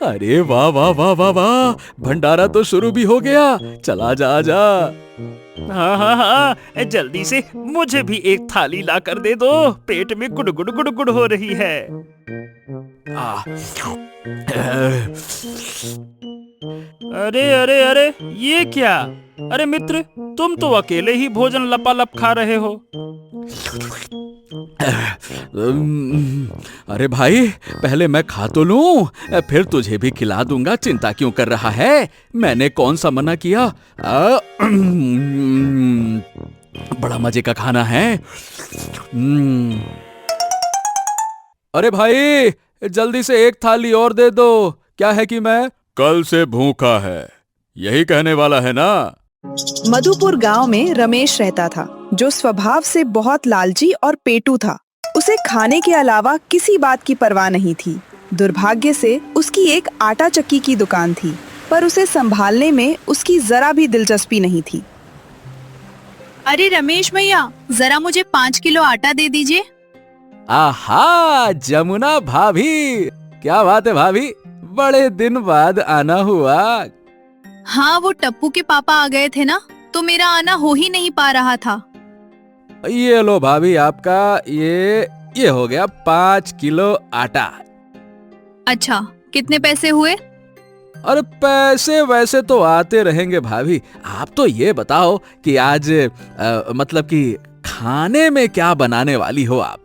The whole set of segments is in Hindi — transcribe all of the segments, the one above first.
अरे वाह वाह वाह वाह वाह, भंडारा तो शुरू भी हो गया। चला जा जा। हाँ हाँ हाँ, जल्दी से मुझे भी एक थाली ला कर दे दो, पेट में गुड़गुड़ गुड़गुड़ हो रही है। आ, अरे अरे अरे, ये क्या? अरे मित्र, तुम तो अकेले ही भोजन लपालप खा रहे हो। अरे भाई, पहले मैं खा तो लूं, फिर तुझे भी खिला दूंगा। चिंता क्यों कर रहा है? मैंने कौन सा मना किया? बड़ा मजे का खाना है। अरे भाई, जल्दी से एक थाली और दे दो। क्या है कि मैं कल से भूखा है, यही कहने वाला है ना? मधुपुर गांव में रमेश रहता था, जो स्वभाव से बहुत लालची और पेटू था। उसे खाने के अलावा किसी बात की परवाह नहीं थी। दुर्भाग्य से उसकी एक आटा चक्की की दुकान थी, पर उसे संभालने में उसकी जरा भी दिलचस्पी नहीं थी। अरे रमेश भैया, जरा मुझे 5 किलो आटा दे दीजिए। आहा, जमुना भाभी, क्या बात है भाभी, बड़े दिन बाद आना हुआ। हाँ, वो टप्पू के पापा आ गए थे ना, तो मेरा आना हो ही नहीं पा रहा था। ये लो भाभी, आपका ये हो गया 5 किलो आटा। अच्छा, कितने पैसे हुए? अरे पैसे वैसे तो आते रहेंगे भाभी, आप तो ये बताओ कि आज मतलब कि खाने में क्या बनाने वाली हो आप?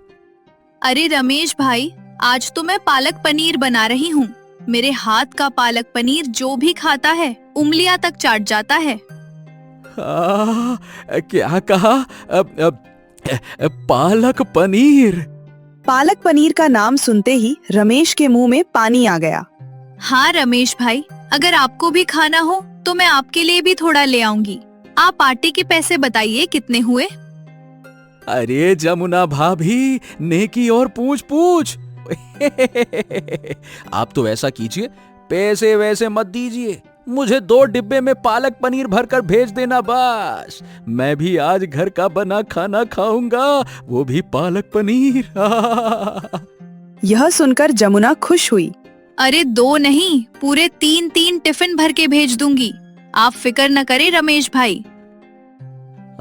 अरे रमेश भाई, आज तो मैं पालक पनीर बना रही हूँ। मेरे हाथ का पालक पनीर जो भी खाता है उंगलियां तक चाट जाता है। क्या कहा? पालक पनीर? पालक पनीर का नाम सुनते ही रमेश के मुंह में पानी आ गया। हाँ रमेश भाई, अगर आपको भी खाना हो तो मैं आपके लिए भी थोड़ा ले आऊंगी। आप आटे के पैसे बताइए कितने हुए? अरे जमुना भाभी, नेकी और पूछ पूछ। आप तो ऐसा कीजिए, पैसे वैसे मत दीजिए, मुझे 2 डिब्बे में पालक पनीर भरकर भेज देना बस। मैं भी आज घर का बना खाना खाऊंगा, वो भी पालक पनीर। यह सुनकर जमुना खुश हुई। अरे 2 नहीं, पूरे 3 टिफिन भर के भेज दूंगी। आप फिक्र न करें रमेश भाई।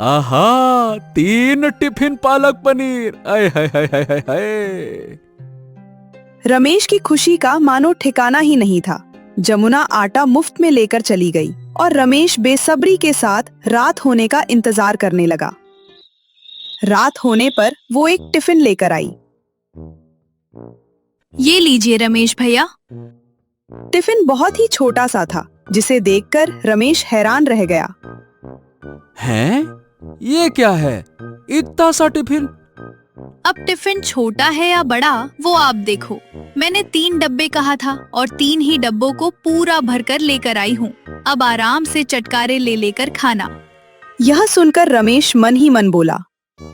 आहा, 3 टिफिन पालक पनीर, आय हाय हाय हाय हाय हाय। रमेश की खुशी का मानो ठिकाना ही नहीं था। जमुना आटा मुफ्त में लेकर चली गई और रमेश बेसब्री के साथ रात होने का इंतजार करने लगा। रात होने पर वो एक टिफिन लेकर आई। ये लीजिए रमेश भैया। टिफिन बहुत ही छोटा सा था, जिसे देखकर रमेश हैरान रह गया। हैं? ये क्या है? इतना सा टिफिन? अब टिफिन छोटा है या बड़ा वो आप देखो। मैंने 3 डब्बे कहा था और 3 ही डब्बों को पूरा भरकर लेकर आई हूँ। अब आराम से चटकारे ले लेकर खाना। यह सुनकर रमेश मन ही मन बोला,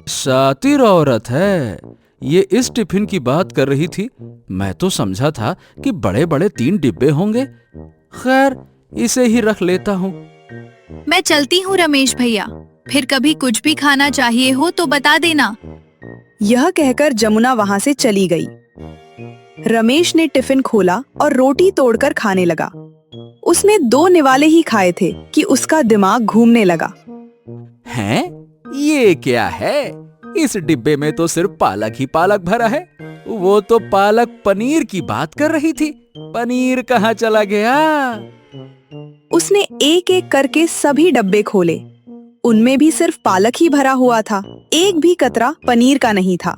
शातिर औरत है, ये इस टिफिन की बात कर रही थी। मैं तो समझा था कि बड़े बड़े 3 डिब्बे होंगे। खैर, इसे ही रख लेता हूँ। मैं चलती हूँ रमेश भैया, फिर कभी कुछ भी खाना चाहिए हो तो बता देना। यह कहकर जमुना वहां से चली गई। रमेश ने टिफिन खोला और रोटी तोड़कर खाने लगा। उसने 2 निवाले ही खाए थे कि उसका दिमाग घूमने लगा। हैं? ये क्या है? इस डिब्बे में तो सिर्फ पालक ही पालक भरा है। वो तो पालक पनीर की बात कर रही थी, पनीर कहाँ चला गया? उसने एक एक करके सभी डब्बे खोले। उनमें भी सिर्फ पालक ही भरा हुआ था, एक भी कतरा पनीर का नहीं था।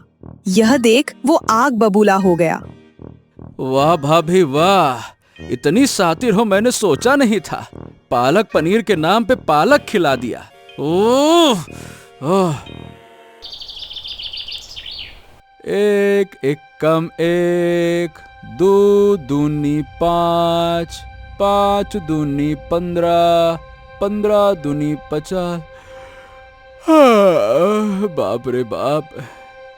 यह देख वो आग बबूला हो गया। वाह भाभी वाह, इतनी शातिर हो, मैंने सोचा नहीं था। पालक पनीर के नाम पे पालक खिला दिया। ओह ओह। एक एक कम एक, 2 दूनी 5, 5 दूनी 15, 15 दूनी 50। बाप रे बाप,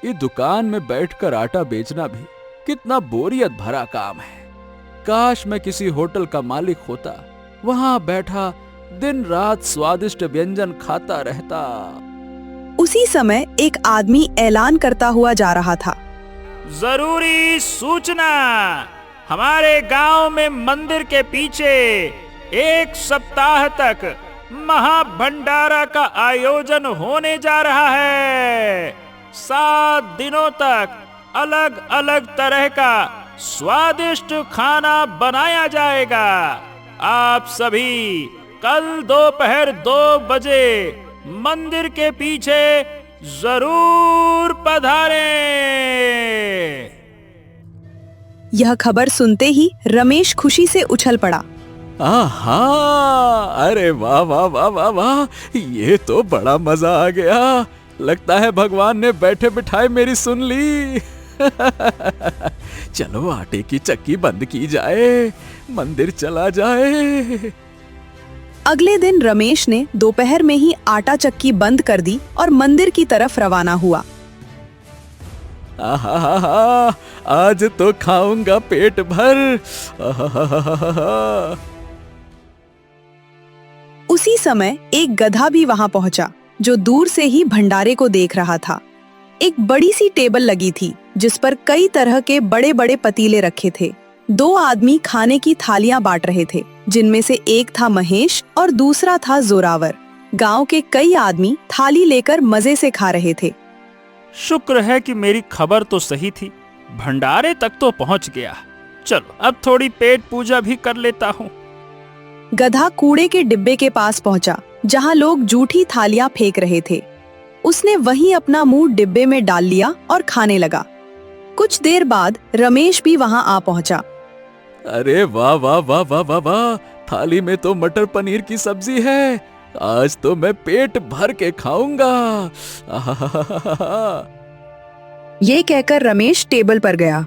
ये दुकान में बैठकर आटा बेचना भी कितना बोरियत भरा काम है। काश मैं किसी होटल का मालिक होता, वहां बैठा दिन रात स्वादिष्ट व्यंजन खाता रहता। उसी समय एक आदमी ऐलान करता हुआ जा रहा था। जरूरी सूचना, हमारे गांव में मंदिर के पीछे 1 सप्ताह तक महाभंडारा का आयोजन होने जा रहा है। 7 दिनों तक अलग अलग तरह का स्वादिष्ट खाना बनाया जाएगा। आप सभी कल दोपहर 2 बजे मंदिर के पीछे जरूर पधारें। यह खबर सुनते ही रमेश खुशी से उछल पड़ा। आहा, अरे वाह वाह वाह वाह वाह, ये तो बड़ा मजा आ गया। लगता है भगवान ने बैठे बिठाए मेरी सुन ली। चलो आटे की चक्की बंद की जाए, मंदिर चला जाए। अगले दिन रमेश ने दोपहर में ही आटा चक्की बंद कर दी और मंदिर की तरफ रवाना हुआ। आहा, आज तो खाऊंगा पेट भर। आहा। उसी समय एक गधा भी वहां पहुंचा, जो दूर से ही भंडारे को देख रहा था। एक बड़ी सी टेबल लगी थी, जिस पर कई तरह के बड़े बड़े पतीले रखे थे। 2 आदमी खाने की थालियां बांट रहे थे, जिनमें से एक था महेश और दूसरा था जोरावर। गांव के कई आदमी थाली लेकर मजे से खा रहे थे। शुक्र है कि मेरी खबर तो सही थी, भंडारे तक तो पहुंच गया। चलो अब थोड़ी पेट पूजा भी कर लेता हूँ। गधा कूड़े के डिब्बे के पास पहुंचा, जहां लोग जूठी थालियां फेंक रहे थे। उसने वहीं अपना मुंह डिब्बे में डाल लिया और खाने लगा। कुछ देर बाद रमेश भी वहां आ पहुंचा। अरे वाह वाह वाह वाह वाह वाह, थाली में तो मटर पनीर की सब्जी है। आज तो मैं पेट भर के खाऊंगा। आहा। ये कहकर रमेश टेबल पर गया।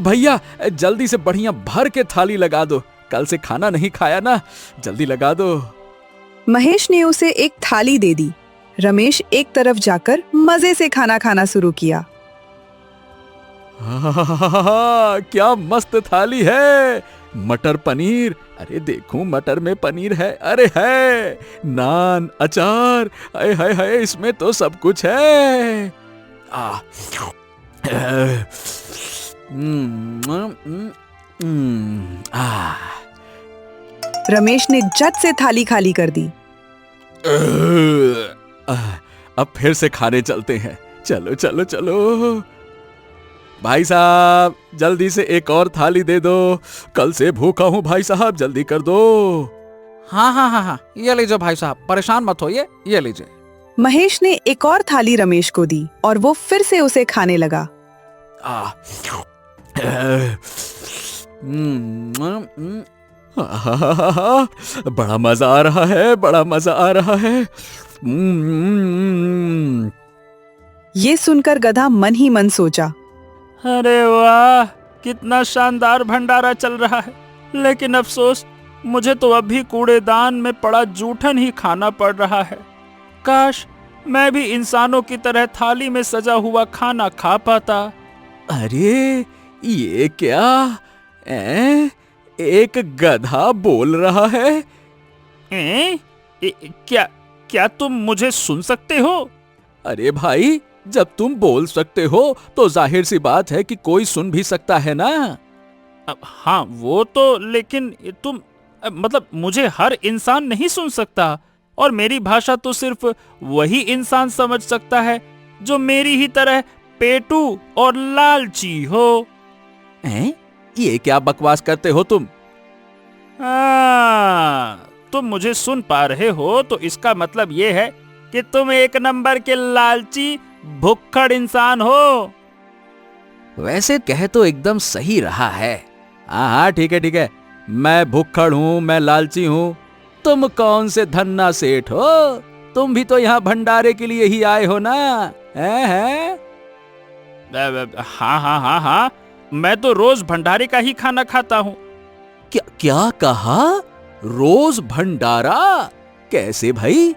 भैया जल्दी से बढ़िया भर के थाली लगा दो, कल से खाना नहीं खाया ना, जल्दी लगा दो। महेश ने उसे एक थाली दे दी। रमेश एक तरफ जाकर मजे से खाना खाना शुरू किया। क्या मस्त थाली है। मटर पनीर, अरे देखूं मटर में पनीर है, अरे है, नान, अचार, हाय हाय हाय, इसमें तो सब कुछ है। रमेश ने झट से थाली खाली कर दी। अब फिर से खाने चलते हैं, चलो चलो चलो। भाई साहब जल्दी से एक और थाली दे दो, कल से भूखा हूँ भाई साहब, जल्दी कर दो। हाँ हाँ हाँ हाँ, ये लीजिए भाई साहब, परेशान मत होइए, ये लीजिए। महेश ने एक और थाली रमेश को दी और वो फिर से उसे खाने लगा। बड़ा मजा आ रहा है, बड़ा मजा आ रहा है। ये सुनकर गधा मन ही मन सोचा, अरे वाह, कितना शानदार भंडारा चल रहा है। लेकिन अफसोस, मुझे तो अभी कूड़ेदान में पड़ा जूठन ही खाना पड़ रहा है। काश मैं भी इंसानों की तरह थाली में सजा हुआ खाना खा पाता। अरे ये क्या, एक गधा बोल रहा है। क्या तुम मुझे सुन सकते हो? अरे भाई, जब तुम बोल सकते हो तो जाहिर सी बात है कि कोई सुन भी सकता है ना। हाँ वो तो, लेकिन तुम मतलब मुझे हर इंसान नहीं सुन सकता, और मेरी भाषा तो सिर्फ वही इंसान समझ सकता है जो मेरी ही तरह पेटू और लालची हो। ये क्या बकवास करते हो तुम? तुम मुझे सुन पा रहे हो तो इसका मतलब ये है कि तुम एक नंबर के लालची भुक्खड़ इंसान हो। वैसे कह तो एकदम सही रहा है। हाँ ठीक है ठीक है, मैं भुक्खड़ हूँ, मैं लालची हूँ। तुम कौन से धन्ना सेठ हो? तुम भी तो यहाँ भंडारे के लिए ही आए हो ना? हैं? हाँ हाँ हाँ हाँ, मैं तो रोज भंडारे का ही खाना खाता हूँ। क्या कहा? रोज भंडारा? कैसे भाई?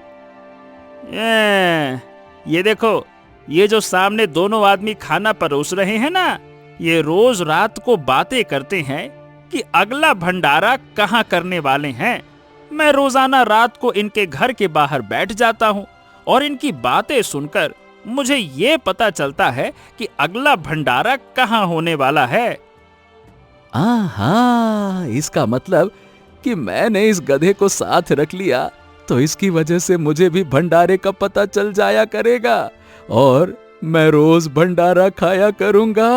ये देखो, ये जो सामने दोनों आदमी खाना परोस रहे हैं ना, ये रोज रात को बातें करते हैं कि अगला भंडारा कहाँ करने वाले हैं। मैं रोजाना रात को इनके घर के बाहर बैठ जाता हूँ और इनकी बातें सुनकर मुझे ये पता चलता है कि अगला भंडारा कहाँ होने वाला है। हाँ, इसका मतलब कि मैंने इस गधे को साथ रख लिया तो इसकी वजह से मुझे भी भंडारे का पता चल जाया करेगा और मैं रोज भंडारा खाया करूंगा।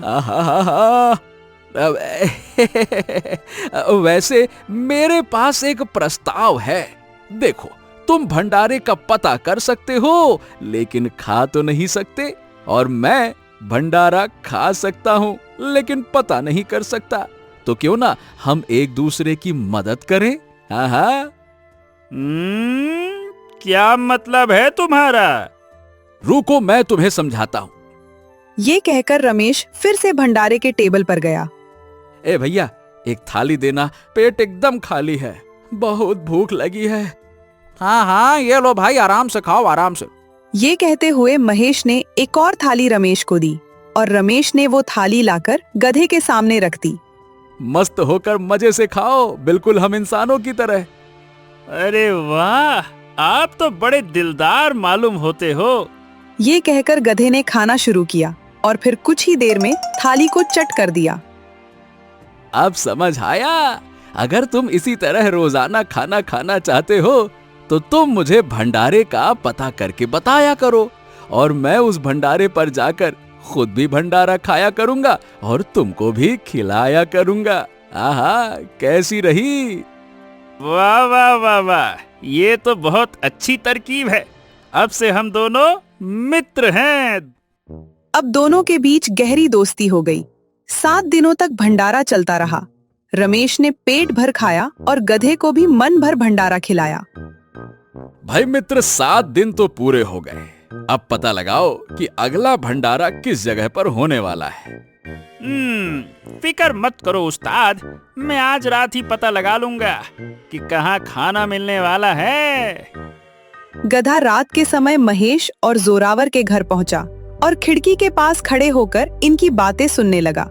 आहा। वैसे मेरे पास एक प्रस्ताव है। देखो, तुम भंडारे का पता कर सकते हो लेकिन खा तो नहीं सकते, और मैं भंडारा खा सकता हूं लेकिन पता नहीं कर सकता। तो क्यों ना हम एक दूसरे की मदद करें? हाँ। क्या मतलब है तुम्हारा? रुको, मैं तुम्हें समझाता हूं। ये कहकर रमेश फिर से भंडारे के टेबल पर गया। ए भैया, एक थाली देना, पेट एकदम खाली है, बहुत भूख लगी है। हाँ हाँ, ये लो भाई, आराम से खाओ, आराम से। ये कहते हुए महेश ने एक और थाली रमेश को दी और रमेश ने वो थाली लाकर गधे के सामने रख दी। मस्त होकर मजे से खाओ, बिल्कुल हम इंसानों की तरह। अरे वाह, आप तो बड़े दिलदार मालूम होते हो। ये कहकर गधे ने खाना शुरू किया और फिर कुछ ही देर में थाली को चट कर दिया। अब समझ आया? अगर तुम इसी तरह रोजाना खाना खाना चाहते हो तो तुम मुझे भंडारे का पता करके बताया करो और मैं उस भंडारे पर जाकर खुद भी भंडारा खाया करूंगा और तुमको भी खिलाया करूंगा। आहा, कैसी रही? वाह वाह वाह वाह, ये तो बहुत अच्छी तरकीब है। अब से हम दोनों मित्र हैं। अब दोनों के बीच गहरी दोस्ती हो गई। 7 दिनों तक भंडारा चलता रहा। रमेश ने पेट भर खाया और गधे को भी मन भर भंडारा खिलाया। भाई मित्र, 7 दिन तो पूरे हो गए। अब पता लगाओ कि अगला भंडारा किस जगह पर होने वाला है। फिक्र मत करो उस्ताद, मैं आज रात ही पता लगा लूंगा कि कहाँ खाना मिलने वाला है। गधा रात के समय महेश और जोरावर के घर पहुंचा और खिड़की के पास खड़े होकर इनकी बातें सुनने लगा।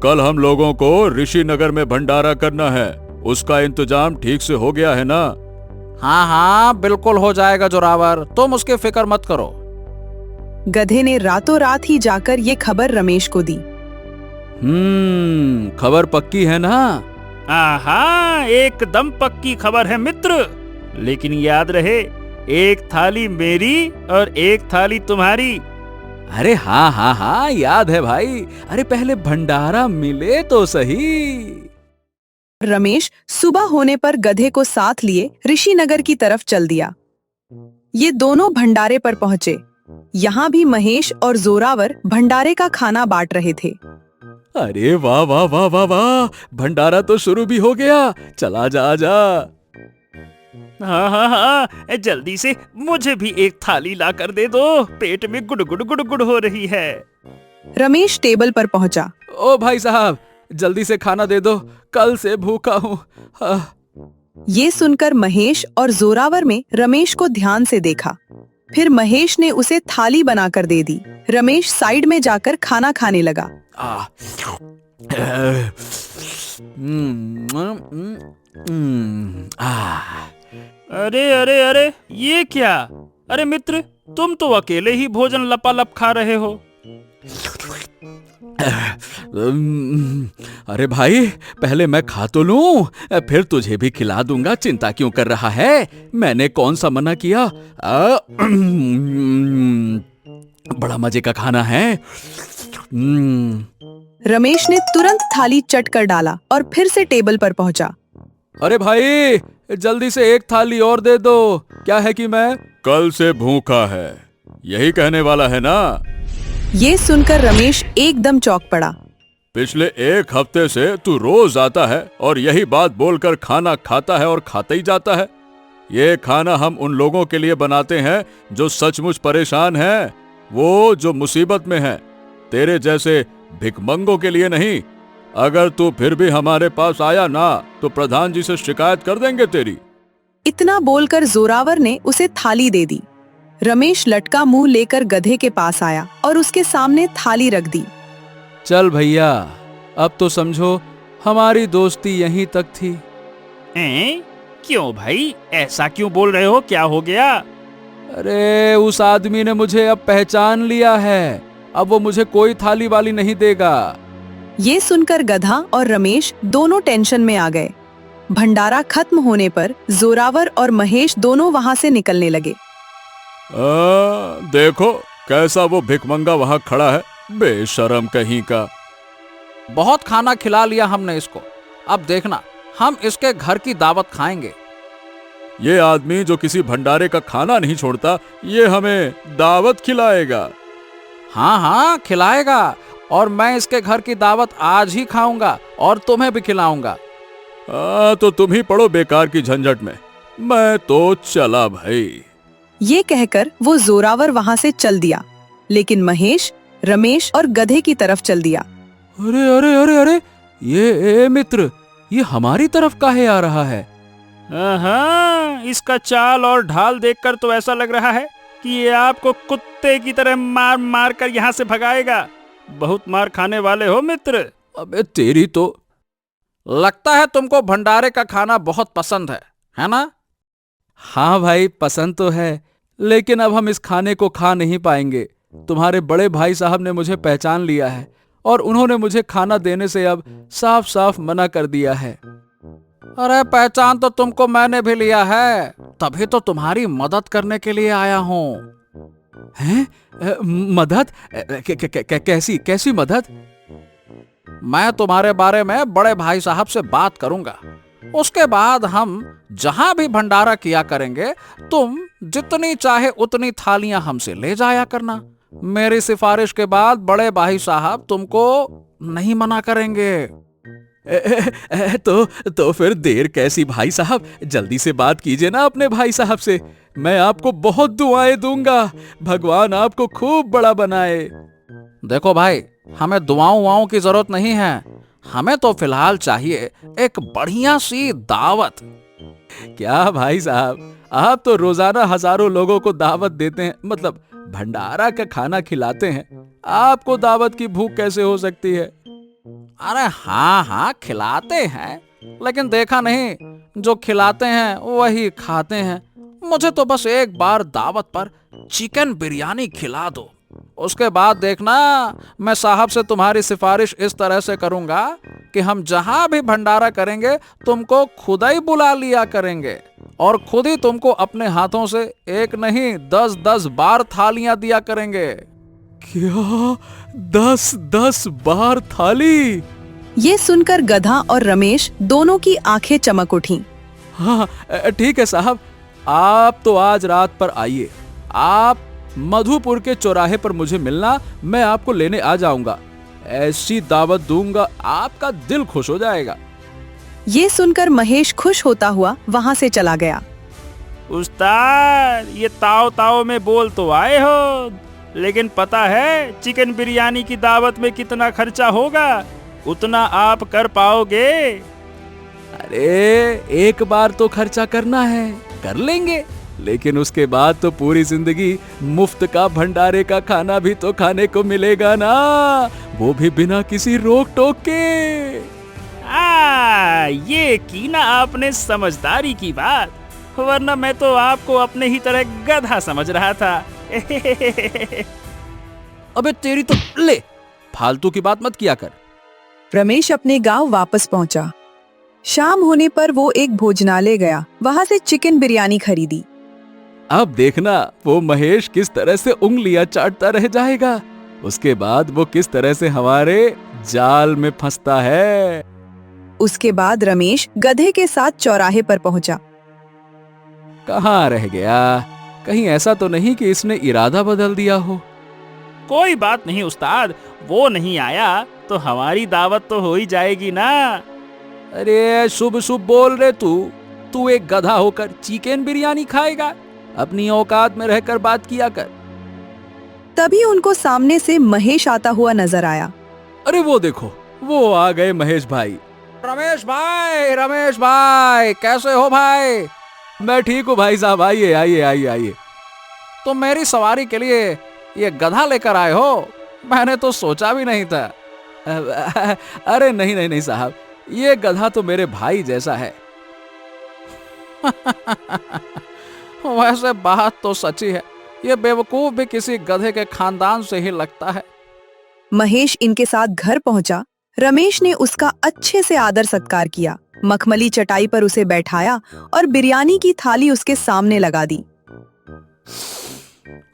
कल हम लोगों को ऋषि नगर में भंडारा करना है, उसका इंतजाम ठीक से हो गया है ना? हाँ हाँ, बिल्कुल हो जाएगा जोरावर, तुम उसकी फिक्र मत करो। गधे ने रातों रात ही जाकर ये खबर रमेश को दी। खबर पक्की है ना? आहा, एकदम पक्की खबर है मित्र। लेकिन याद रहे, एक थाली मेरी और एक थाली तुम्हारी। अरे हाँ हाँ हाँ, याद है भाई। अरे पहले भंडारा मिले तो सही। रमेश सुबह होने पर गधे को साथ लिए ऋषिनगर की तरफ चल दिया। ये दोनों भंडारे पर पहुंचे। यहाँ भी महेश और जोरावर भंडारे का खाना बांट रहे थे। अरे वाह वाह वाह वाह वाह, भंडारा तो शुरू भी हो गया। चला जा जा। हाँ हाँ हाँ, जल्दी से मुझे भी एक थाली ला कर दे दो, पेट में गुड़गुड़ गुड़गुड़ हो रही है। रमेश टेबल पर पहुंचा। ओ भाई साहब, जल्दी से खाना दे दो, कल से भूखा हूँ। ये सुनकर महेश और जोरावर में रमेश को ध्यान से देखा। फिर महेश ने उसे थाली बनाकर दे दी। रमेश साइड में जाकर खाना खाने लगा। अरे अरे अरे, ये क्या? अरे मित्र, तुम तो अकेले ही भोजन लपालप खा रहे हो। अरे भाई, पहले मैं खा तो लूं, फिर तुझे भी खिला दूंगा। चिंता क्यों कर रहा है? मैंने कौन सा मना किया? बड़ा मजे का खाना है। रमेश ने तुरंत थाली चट कर डाला और फिर से टेबल पर पहुंचा। अरे भाई, जल्दी से एक थाली और दे दो। क्या है कि मैं कल से भूखा है, यही कहने वाला है ना? ये सुनकर रमेश एकदम चौंक पड़ा। पिछले 1 हफ्ते से तू रोज आता है और यही बात बोलकर खाना खाता है और खाता ही जाता है। ये खाना हम उन लोगों के लिए बनाते हैं जो सचमुच परेशान हैं, वो जो मुसीबत में हैं, तेरे जैसे भिखमंगों के लिए नहीं। अगर तू फिर भी हमारे पास आया ना तो प्रधान जी से शिकायत कर देंगे तेरी। इतना बोलकर जोरावर ने उसे थाली दे दी। रमेश लटका मुंह लेकर गधे के पास आया और उसके सामने थाली रख दी। चल भैया, अब तो समझो हमारी दोस्ती यहीं तक थी। क्यों भाई, ऐसा क्यों बोल रहे हो? क्या हो गया? अरे उस आदमी ने मुझे अब पहचान लिया है। अब वो मुझे कोई थाली वाली नहीं देगा। ये सुनकर गधा और रमेश दोनों टेंशन में आ गए। भंडारा खत्म होने पर जोरावर और महेश दोनों वहां से निकलने लगे। देखो कैसा वो भिखमंगा वहां खड़ा है, बेशरम कहीं का। बहुत खाना खिला लिया हमने इसको, अब देखना हम इसके घर की दावत खाएंगे। ये आदमी जो किसी भंडारे का खाना नहीं छोड़ता, ये हमें दावत खिलाएगा। हाँ हाँ खिलाएगा, और मैं इसके घर की दावत आज ही खाऊंगा और तुम्हें भी खिलाऊंगा। तो तुम ही पड़ो बेकार की झंझट में, मैं तो चला भाई। ये कहकर वो जोरावर वहां से चल दिया, लेकिन महेश रमेश और गधे की तरफ चल दिया। अरे अरे अरे अरे, ये मित्र, ये हमारी तरफ काहे आ रहा है? हाँ, इसका चाल और ढाल देखकर तो ऐसा लग रहा है कि ये आपको कुत्ते की तरह मार मार कर यहाँ से भगाएगा। बहुत मार खाने वाले हो मित्र। अबे तेरी तो। लगता है तुमको भंडारे का खाना बहुत पसंद है ना? हाँ भाई, पसंद तो है, लेकिन अब हम इस खाने को खा नहीं पाएंगे। तुम्हारे बड़े भाई साहब ने मुझे पहचान लिया है और उन्होंने मुझे खाना देने से अब साफ साफ मना कर दिया है। अरे पहचान तो तुमको मैंने भी लिया है, तभी तो तुम्हारी मदद करने के लिए आया हूँ। हैं? मदद? कैसी कैसी मदद? मैं तुम्हारे बारे में बड़े भाई साहब से बात करूंगा, उसके बाद हम जहां भी भंडारा किया करेंगे, तुम जितनी चाहे उतनी थालियां हमसे ले जाया करना। मेरी सिफारिश के बाद बड़े भाई साहब तुमको नहीं मना करेंगे। तो फिर देर कैसी भाई साहब, जल्दी से बात कीजिए ना अपने भाई साहब से। मैं आपको बहुत दुआएं दूंगा, भगवान आपको खूब बड़ा बनाए। देखो भाई, हमें दुआओं की जरूरत नहीं है, हमें तो फिलहाल चाहिए एक बढ़िया सी दावत। क्या भाई साहब, आप तो रोजाना हजारों लोगों को दावत देते हैं, मतलब भंडारा का खाना खिलाते हैं, आपको दावत की भूख कैसे हो सकती है? अरे हाँ खिलाते हैं, लेकिन देखा नहीं, जो खिलाते हैं वही खाते हैं। मुझे तो बस एक बार दावत पर चिकन बिरयानी खिला दो, उसके बाद देखना मैं साहब से तुम्हारी सिफारिश इस तरह से करूंगा कि हम जहां भी भंडारा करेंगे तुमको खुद ही बुला लिया करेंगे और खुद ही तुमको अपने हाथों से एक नहीं 10-10 बार थालियां दिया करेंगे। क्या 10-10 बार थाली? ये सुनकर गधा और रमेश दोनों की आंखें चमक उठी। हाँ ठीक है साहब, आप तो आज रात पर आइए, आप मधुपुर के चौराहे पर मुझे मिलना, मैं आपको लेने आ जाऊंगा। ऐसी दावत दूंगा आपका दिल खुश हो जाएगा। ये सुनकर महेश खुश होता हुआ वहां से चला गया। उस्ताद, ये ताव ताव में बोल तो आए हो, लेकिन पता है चिकन बिरयानी की दावत में कितना खर्चा होगा? उतना आप कर पाओगे? अरे एक बार तो खर्चा करना है, कर लेंगे, लेकिन उसके बाद तो पूरी जिंदगी मुफ्त का भंडारे का खाना भी तो खाने को मिलेगा ना, वो भी बिना किसी रोक टोक के। ये की ना आपने समझदारी की बात, वरना मैं तो आपको अपने ही तरह गधा समझ रहा था। अबे तेरी तो, ले फालतू की बात मत किया कर। रमेश अपने गांव वापस पहुंचा। शाम होने पर वो एक भोजनालय गया, वहां से चिकन बिरयानी खरीदी। अब देखना वो महेश किस तरह से उंगलियां चाटता रह जाएगा, उसके बाद वो किस तरह से हमारे जाल में फंसता है। उसके बाद रमेश गधे के साथ चौराहे पर पहुंचा। कहाँ रह गया? कहीं ऐसा तो नहीं कि इसने इरादा बदल दिया हो? कोई बात नहीं उस्ताद, वो नहीं आया तो हमारी दावत तो हो ही जाएगी ना। अरे शुभ शुभ बोल रहे तू एक गधा होकर चिकन बिरयानी खाएगा? अपनी औकात में रहकर बात किया कर। तभी उनको सामने से महेश आता हुआ नजर आया। अरे वो देखो, वो आ गए महेश भाई। रमेश भाई कैसे हो भाई? मैं ठीक हूँ भाई साहब, आइए आइए आइए आइए। तो मेरी सवारी के लिए ये गधा लेकर आए हो? मैंने तो सोचा भी नहीं था। अरे नहीं साहब, ये गधा तो मेरे भाई जैसा है। वैसे बात तो सच्ची है, ये बेवकूफ भी किसी गधे के खानदान से ही लगता है। महेश इनके साथ घर पहुंचा। रमेश ने उसका अच्छे से आदर सत्कार किया, मखमली चटाई पर उसे बैठाया और बिरयानी की थाली उसके सामने लगा दी।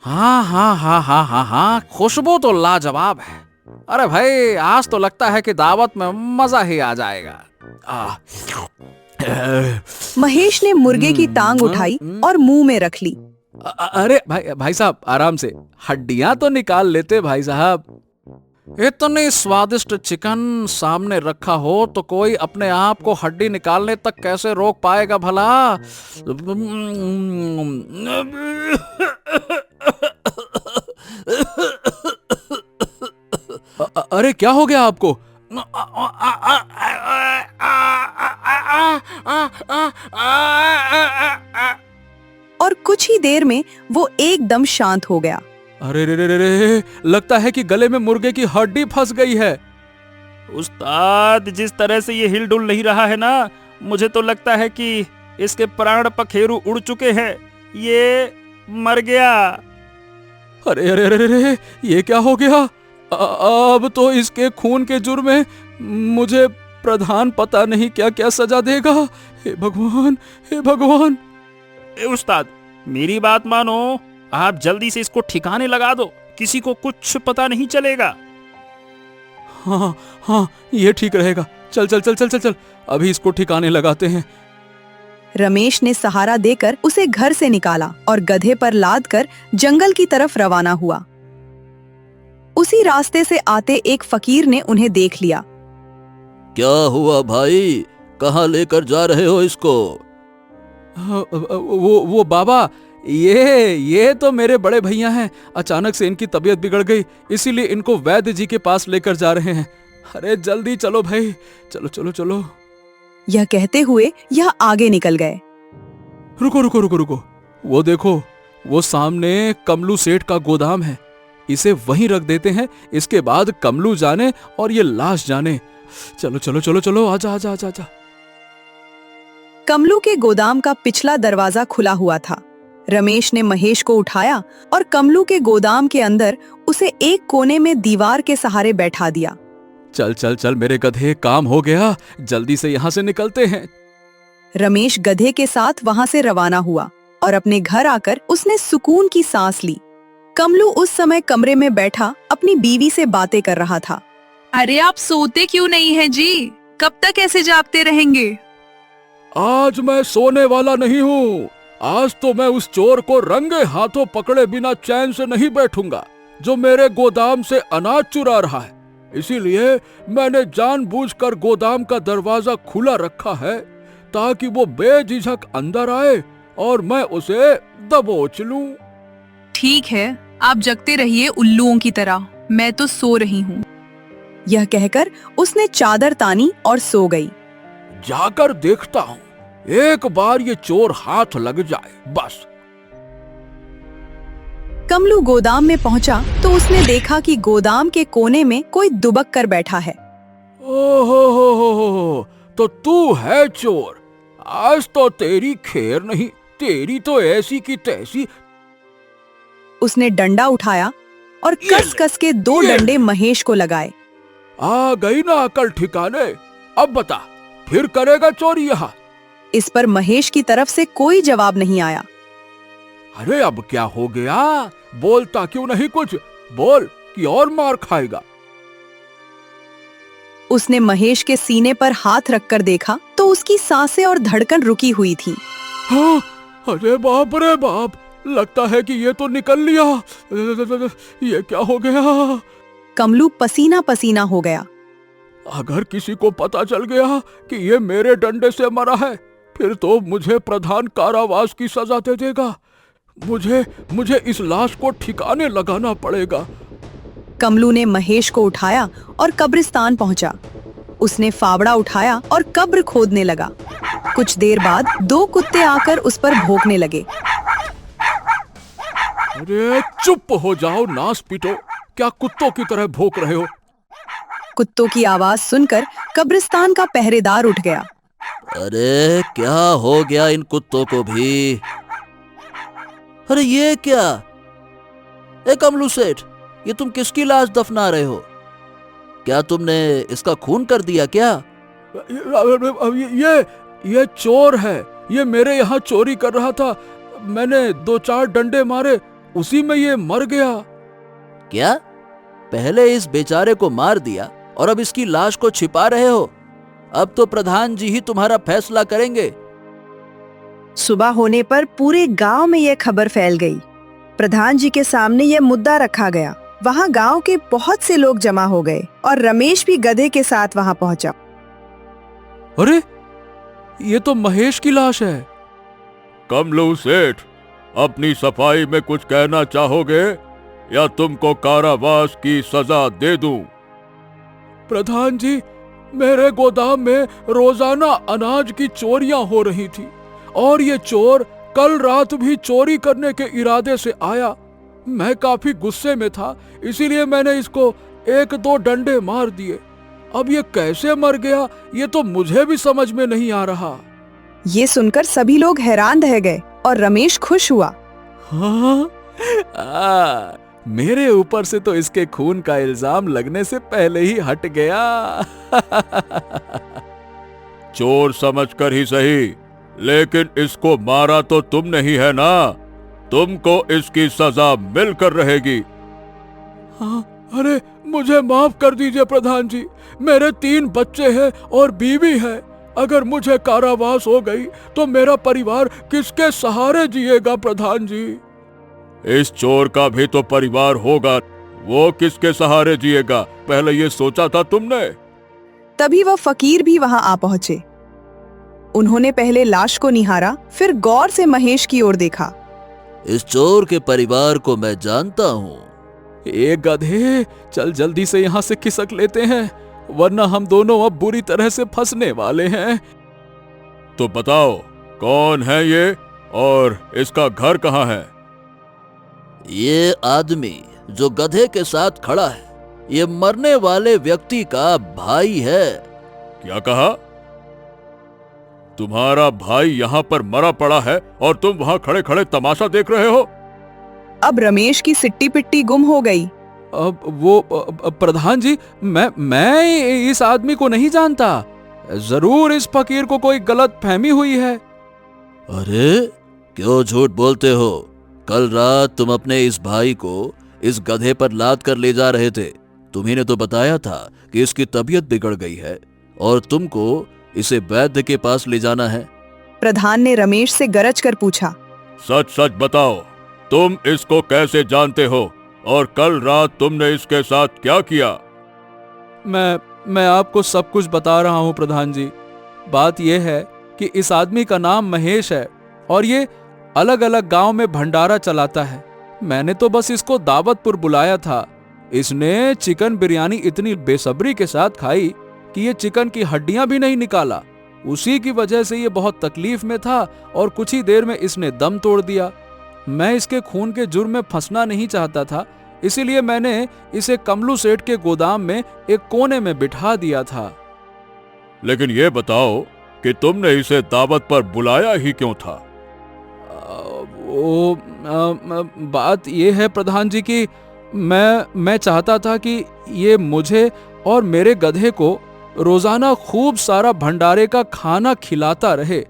हाँ हाँ हाँ हाँ हाँ हाँ, खुशबू तो लाजवाब है। अरे भाई, आज तो लगता है कि दावत में मजा ही आ जाएगा। महेश ने मुर्गे की टांग उठाई और मुंह में रख ली। अरे भाई साहब, आराम से, हड्डियां तो निकाल लेते भाई साहब। इतनी स्वादिष्ट चिकन सामने रखा हो तो कोई अपने आप को हड्डी निकालने तक कैसे रोक पाएगा भला? अरे क्या हो गया आपको? और कुछ ही देर में वो एकदम शांत हो गया। अरे रे रे रे रे, लगता है कि गले में मुर्गे की हड्डी फंस गई है। उस्ताद, जिस तरह से ये हिलडुल नहीं रहा है ना, मुझे तो लगता है कि इसके प्राण पखेरु उड़ चुके हैं। ये मर गया। अरे अरे अरे अरे, ये क्या हो गया? अब तो इसके खून के जुर्म में मुझे प्रधान पता नहीं क्या क्या सजा देगा। हे भगवान, हे भगवान। उस्ताद, मेरी बात मानो, आप जल्दी से इसको ठिकाने लगा दो, किसी को कुछ पता नहीं चलेगा। हाँ हाँ, ये ठीक रहेगा। चल चल चल चल चल चल, अभी इसको ठिकाने लगाते हैं। रमेश ने सहारा देकर उसे घर से निकाला और गधे पर लाद कर जंगल की तरफ रवाना हुआ। उसी रास्ते से आते एक फकीर ने उन्हें देख लिया। क्या हुआ भाई, कहाँ लेकर जा रहे हो इसको? वो बाबा, ये तो मेरे बड़े भैया हैं। अचानक से इनकी तबीयत बिगड़ गई, इसीलिए इनको वैद्य जी के पास लेकर जा रहे हैं। अरे जल्दी चलो भाई, चलो चलो चलो। यह कहते हुए यह आगे निकल गए। रुको रुको रुको रुको, वो देखो, वो सामने कमलू सेठ का गोदाम है। इसे वहीं रख देते हैं, इसके बाद कमलू जाने और ये लाश जाने। चलो चलो चलो चलो, आजा आजा आजा आजा। कमलू के गोदाम का पिछला दरवाजा खुला हुआ था। रमेश ने महेश को उठाया और कमलू के गोदाम के अंदर उसे एक कोने में दीवार के सहारे बैठा दिया। चल चल चल मेरे गधे, काम हो गया, जल्दी से यहाँ से निकलते हैं। रमेश गधे के साथ वहाँ से रवाना हुआ और अपने घर आकर उसने सुकून की सांस ली। कमलू उस समय कमरे में बैठा अपनी बीवी से बातें कर रहा था। अरे आप सोते क्यों नहीं हैं जी? कब तक ऐसे जागते रहेंगे? आज मैं सोने वाला नहीं हूँ। आज तो मैं उस चोर को रंगे हाथों पकड़े बिना चैन से नहीं बैठूंगा जो मेरे गोदाम से अनाज चुरा रहा है। इसीलिए मैंने जानबूझकर गोदाम का दरवाजा खुला रखा है ताकि वो बेझिझक अंदर आए और मैं उसे दबोच लूं। ठीक है, आप जगते रहिए उल्लुओं की तरह, मैं तो सो रही हूँ। यह कहकर उसने चादर तानी और सो गई। जाकर देखता हूँ, एक बार ये चोर हाथ लग जाए बस। कमलू गोदाम में पहुंचा तो उसने देखा कि गोदाम के कोने में कोई दुबक कर बैठा है। ओहो हो, तो तू है चोर। आज तो तेरी खैर नहीं, तेरी तो ऐसी की तैसी। उसने डंडा उठाया और कस कस के 2 डंडे महेश को लगाए। आ गई ना अकल ठिकाने? अब बता, फिर करेगा चोरी यहाँ? इस पर महेश की तरफ से कोई जवाब नहीं आया। अरे अब क्या हो गया? बोलता क्यों नहीं कुछ? बोल कि और मार खाएगा। उसने महेश के सीने पर हाथ रखकर देखा तो उसकी सांसें और धड़कन रुकी हुई थी। हाँ, अरे बाप रे बाप, लगता है कि ये तो निकल लिया। ये क्या हो गया? कमलू पसीना पसीना हो गया। अगर किसी को पता चल गया कि ये मेरे डंडे से मरा है, फिर तो मुझे प्रधान कारावास की सजा दे देगा। मुझे इस लाश को ठिकाने लगाना पड़ेगा। कमलू ने महेश को उठाया और कब्रिस्तान पहुंचा। उसने फावड़ा उठाया और कब्र खोदने लगा। कुछ देर बाद 2 कुत्ते आकर उस पर भौंकने लगे। अरे चुप हो जाओ नास पिटो, क्या कुत्तों की तरह भौंक रहे हो? कुत्तों की आवाज सुनकर कब्रिस्तान का पहरेदार उठ गया। अरे क्या हो गया इन कुत्तों को भी? अरे ये क्या? ए कमलू सेठ, ये तुम किसकी लाश दफना रहे हो? क्या तुमने इसका खून कर दिया क्या? अब ये चोर है। ये मेरे यहाँ चोरी कर रहा था। मैंने 2-4 डंडे मारे, उसी में ये मर गया। क्या? पहले इस बेचारे को मार दिया और अब इसकी लाश को छिपा रहे हो? अब तो प्रधान जी ही तुम्हारा फैसला करेंगे। सुबह होने पर पूरे गांव में यह खबर फैल गई। प्रधान जी के सामने यह मुद्दा रखा गया। वहां गांव के बहुत से लोग जमा हो गए और रमेश भी गधे के साथ वहां पहुंचा। अरे, ये तो महेश की लाश है। कमलू सेठ, अपनी सफाई में कुछ कहना चाहोगे या तुमको कारावास की सजा दे दूं? प्रधान जी, मेरे गोदाम में रोजाना अनाज की चोरियां हो रही थी और ये चोर कल रात भी चोरी करने के इरादे से आया। मैं काफी गुस्से में था, इसीलिए मैंने इसको 1-2 डंडे मार दिए। अब ये कैसे मर गया, ये तो मुझे भी समझ में नहीं आ रहा। ये सुनकर सभी लोग हैरान रह गए और रमेश खुश हुआ। हाँ? मेरे ऊपर से तो इसके खून का इल्जाम लगने से पहले ही हट गया। चोर समझकर ही सही, लेकिन इसको मारा तो तुमने ही है ना। तुमको इसकी सजा मिलकर रहेगी। हाँ, अरे मुझे माफ कर दीजिए प्रधान जी। मेरे 3 बच्चे हैं और बीवी है। अगर मुझे कारावास हो गई तो मेरा परिवार किसके सहारे जिएगा प्रधान जी? इस चोर का भी तो परिवार होगा, वो किसके सहारे जिएगा, पहले ये सोचा था तुमने? तभी वह फकीर भी वहां आ पहुंचे। उन्होंने पहले लाश को निहारा, फिर गौर से महेश की ओर देखा। इस चोर के परिवार को मैं जानता हूँ। ए गधे, चल जल्दी से यहाँ से खिसक लेते हैं, वरना हम दोनों अब बुरी तरह से फंसने वाले हैं। तो बताओ, कौन है ये और इसका घर कहाँ है? ये आदमी जो गधे के साथ खड़ा है, ये मरने वाले व्यक्ति का भाई है। क्या कहा? तुम्हारा भाई यहाँ पर मरा पड़ा है और तुम वहाँ खड़े खड़े तमाशा देख रहे हो? अब रमेश की सिट्टी पिट्टी गुम हो गई। अब वो प्रधान जी, मैं इस आदमी को नहीं जानता। जरूर इस फकीर को कोई गलत फहमी हुई है। अरे, क्यों झूठ बोलते हो? कल रात तुम अपने इस भाई को इस गधे पर लाद कर ले जा रहे थे। तुम्ही ने तो बताया था कि इसकी तबीयत बिगड़ गई है और तुमको इसे वैद्य के पास ले जाना है। प्रधान ने रमेश से गरज कर पूछा। सच सच बताओ, तुम इसको कैसे जानते हो और कल रात तुमने इसके साथ क्या किया? मैं आपको सब कुछ बता रहा हूँ प्रधान जी। बात यह है कि इस आदमी का नाम महेश है और ये अलग अलग गांव में भंडारा चलाता है। मैंने तो बस इसको दावत पर बुलाया था। इसने चिकन बिरयानी इतनी बेसब्री के साथ खाई कि ये चिकन की हड्डियां भी नहीं निकाला। उसी की वजह से ये बहुत तकलीफ में था और कुछ ही देर में इसने दम तोड़ दिया। मैं इसके खून के जुर्म में फंसना नहीं चाहता था, इसीलिए मैंने इसे कमलू सेठ के गोदाम में एक कोने में बिठा दिया था। लेकिन ये बताओ कि तुमने इसे दावत पर बुलाया ही क्यों था? बात यह है प्रधान जी कि मैं चाहता था कि ये मुझे और मेरे गधे को रोजाना खूब सारा भंडारे का खाना खिलाता रहे।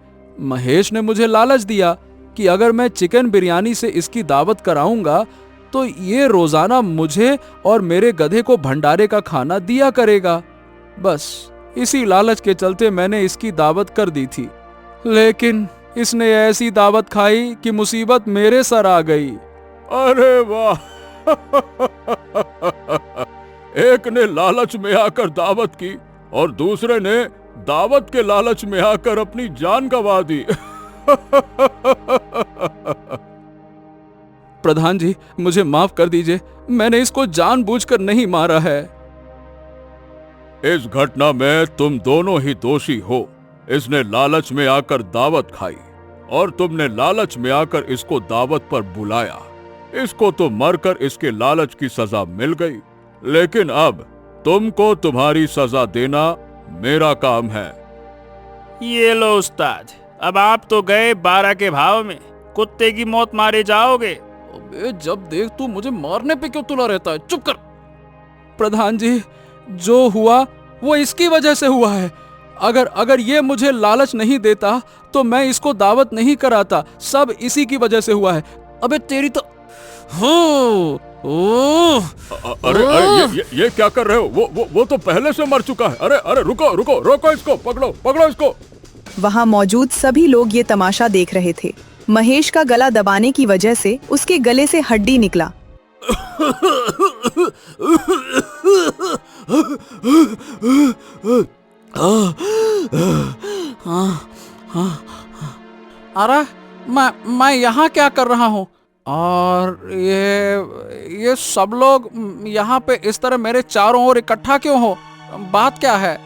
महेश ने मुझे लालच दिया कि अगर मैं चिकन बिरयानी से इसकी दावत कराऊंगा तो ये रोजाना मुझे और मेरे गधे को भंडारे का खाना दिया करेगा। बस इसी लालच के चलते मैंने इसकी दावत कर दी थी, लेकिन इसने ऐसी दावत खाई कि मुसीबत मेरे सर आ गई। अरे वाह! एक ने लालच में आकर दावत की और दूसरे ने दावत के लालच में आकर अपनी जान गंवा दी। प्रधान जी, मुझे माफ कर दीजिए, मैंने इसको जानबूझकर नहीं मारा है। इस घटना में तुम दोनों ही दोषी हो। इसने लालच में आकर दावत खाई और तुमने लालच में आकर इसको दावत पर बुलाया। इसको तो मरकर इसके लालच की सजा मिल गई, लेकिन अब तुमको तुम्हारी सजा देना मेरा काम है। ये लो उस्ताद, अब आप तो गए 12 के भाव में, कुत्ते की मौत मारे जाओगे। अबे, जब देख तू मुझे मारने पे क्यों तुला रहता है? चुप कर। प्रधान जी, जो हुआ वो इसकी वजह से हुआ है। अगर अगर ये मुझे लालच नहीं देता तो मैं इसको दावत नहीं कराता। सब इसी की वजह से हुआ है। अबे तेरी तो हो अरे अरे ये क्या कर रहे हो? वो तो पहले से मर चुका है। अरे अरे रुको रुको रोको इसको, पकड़ो पकड़ो इसको। वहाँ मौजूद सभी लोग ये तमाशा देख रहे थे। महेश का गला दबाने की वजह से उसके गले से हड्डी निकला। अरे मैं यहाँ क्या कर रहा हूँ? और ये सब लोग यहाँ पे इस तरह मेरे चारों ओर इकट्ठा क्यों हो? बात क्या है?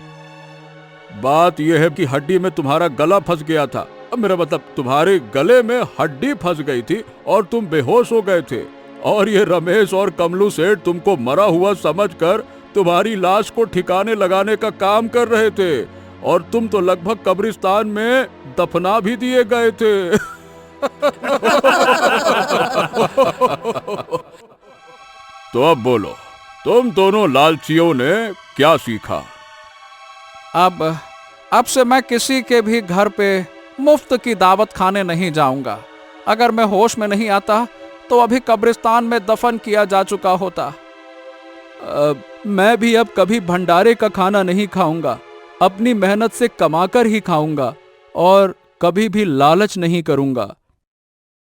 बात यह है कि हड्डी में तुम्हारा गला फंस गया था। अब मेरा मतलब तुम्हारे गले में हड्डी फंस गई थी और तुम बेहोश हो गए थे। और ये रमेश और कमलू सेठ तुमको मरा हुआ समझकर तुम्हारी लाश को ठिकाने लगाने का काम कर रहे थे और तुम तो लगभग कब्रिस्तान में दफना भी दिए गए थे। तो अब बोलो, तुम दोनों लालचियों ने क्या सीखा? अब से मैं किसी के भी घर पे मुफ्त की दावत खाने नहीं जाऊंगा। अगर मैं होश में नहीं आता तो अभी कब्रिस्तान में दफन किया जा चुका होता। मैं भी अब कभी भंडारे का खाना नहीं खाऊंगा। अपनी मेहनत से कमाकर ही खाऊंगा और कभी भी लालच नहीं करूंगा।